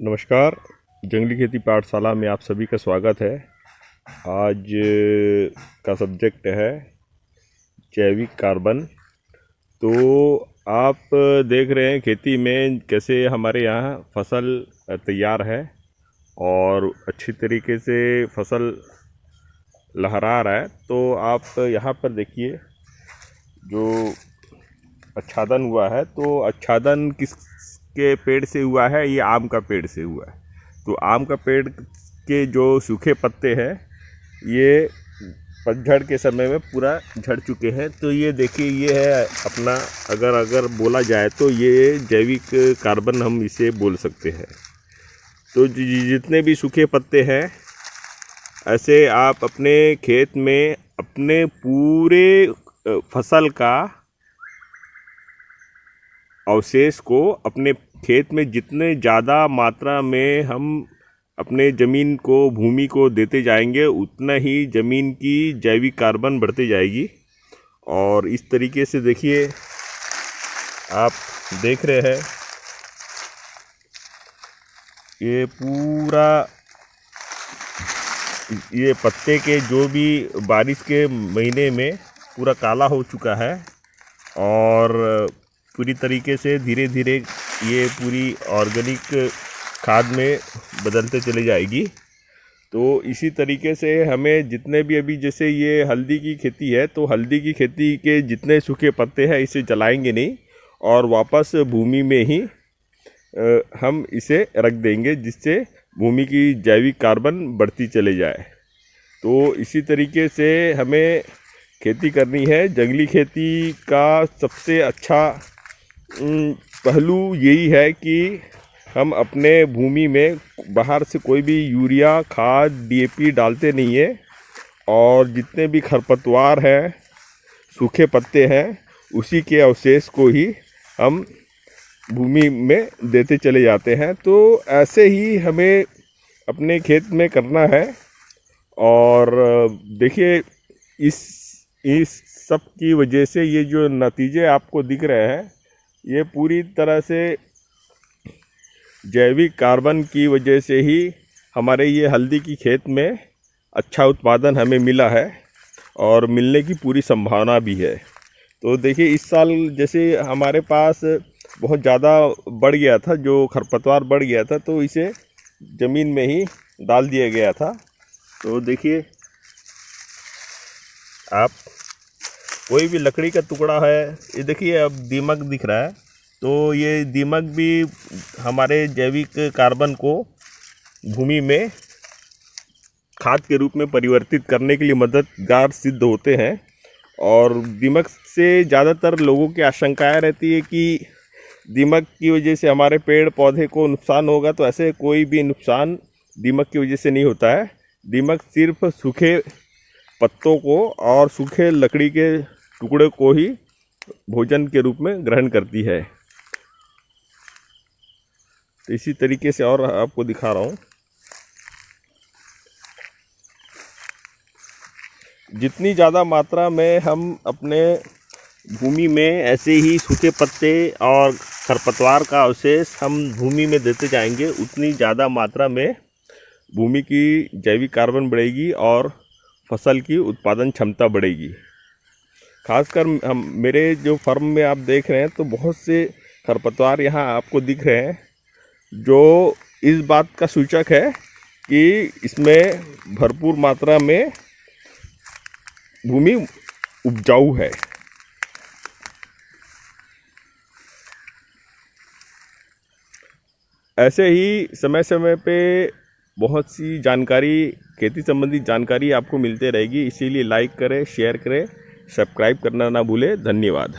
नमस्कार। जंगली खेती पाठशाला में आप सभी का स्वागत है। आज का सब्जेक्ट है जैविक कार्बन। तो आप देख रहे हैं खेती में कैसे हमारे यहाँ फसल तैयार है और अच्छी तरीके से फसल लहरा रहा है। तो आप यहाँ पर देखिए जो आच्छादन हुआ है, तो आच्छादन किसके पेड़ से हुआ है? ये आम का पेड़ से हुआ है। तो आम का पेड़ के जो सूखे पत्ते हैं ये पतझड़ के समय में पूरा झड़ चुके हैं। तो ये देखिए, ये है अपना, अगर बोला जाए तो ये जैविक कार्बन हम इसे बोल सकते हैं। तो जितने भी सूखे पत्ते हैं, ऐसे आप अपने खेत में अपने पूरे फसल का अवशेष को अपने खेत में जितने ज़्यादा मात्रा में हम अपने ज़मीन को, भूमि को देते जाएंगे, उतना ही ज़मीन की जैविक कार्बन बढ़ती जाएगी। और इस तरीके से देखिए, आप देख रहे हैं ये पूरा, ये पत्ते के जो भी बारिश के महीने में पूरा काला हो चुका है और पूरी तरीके से धीरे धीरे ये पूरी ऑर्गेनिक खाद में बदलते चले जाएगी। तो इसी तरीके से हमें जितने भी, अभी जैसे ये हल्दी की खेती है, तो हल्दी की खेती के जितने सूखे पत्ते हैं इसे जलाएंगे नहीं और वापस भूमि में ही हम इसे रख देंगे, जिससे भूमि की जैविक कार्बन बढ़ती चले जाए। तो इसी तरीके से हमें खेती करनी है। जंगली खेती का सबसे अच्छा पहलू यही है कि हम अपने भूमि में बाहर से कोई भी यूरिया खाद, डीएपी डालते नहीं है। और जितने भी खरपतवार हैं, सूखे पत्ते हैं, उसी के अवशेष को ही हम भूमि में देते चले जाते हैं। तो ऐसे ही हमें अपने खेत में करना है। और देखिए, इस सब की वजह से ये जो नतीजे आपको दिख रहे हैं, ये पूरी तरह से जैविक कार्बन की वजह से ही हमारे ये हल्दी की खेत में अच्छा उत्पादन हमें मिला है और मिलने की पूरी संभावना भी है। तो देखिए, इस साल जैसे हमारे पास बहुत ज़्यादा बढ़ गया था, जो खरपतवार बढ़ गया था, तो इसे ज़मीन में ही डाल दिया गया था। तो देखिए, आप कोई भी लकड़ी का टुकड़ा है, ये देखिए अब दीमक दिख रहा है, तो ये दीमक भी हमारे जैविक कार्बन को भूमि में खाद के रूप में परिवर्तित करने के लिए मददगार सिद्ध होते हैं। और दीमक से ज़्यादातर लोगों की आशंकाएं रहती है कि दीमक की वजह से हमारे पेड़ पौधे को नुकसान होगा। तो ऐसे कोई भी नुकसान दीमक की वजह से नहीं होता है। दीमक सिर्फ सूखे पत्तों को और सूखे लकड़ी के टुकड़े को ही भोजन के रूप में ग्रहण करती है। तो इसी तरीके से और आपको दिखा रहा हूँ, जितनी ज़्यादा मात्रा में हम अपने भूमि में ऐसे ही सूखे पत्ते और खरपतवार का अवशेष हम भूमि में देते जाएंगे, उतनी ज़्यादा मात्रा में भूमि की जैविक कार्बन बढ़ेगी और फसल की उत्पादन क्षमता बढ़ेगी। खासकर हम, मेरे जो फार्म में आप देख रहे हैं, तो बहुत से खरपतवार यहाँ आपको दिख रहे हैं, जो इस बात का सूचक है कि इसमें भरपूर मात्रा में भूमि उपजाऊ है। ऐसे ही समय समय पे बहुत सी जानकारी, खेती संबंधी जानकारी आपको मिलते रहेगी। इसीलिए लाइक करें, शेयर करें, सब्सक्राइब करना ना भूलें। धन्यवाद।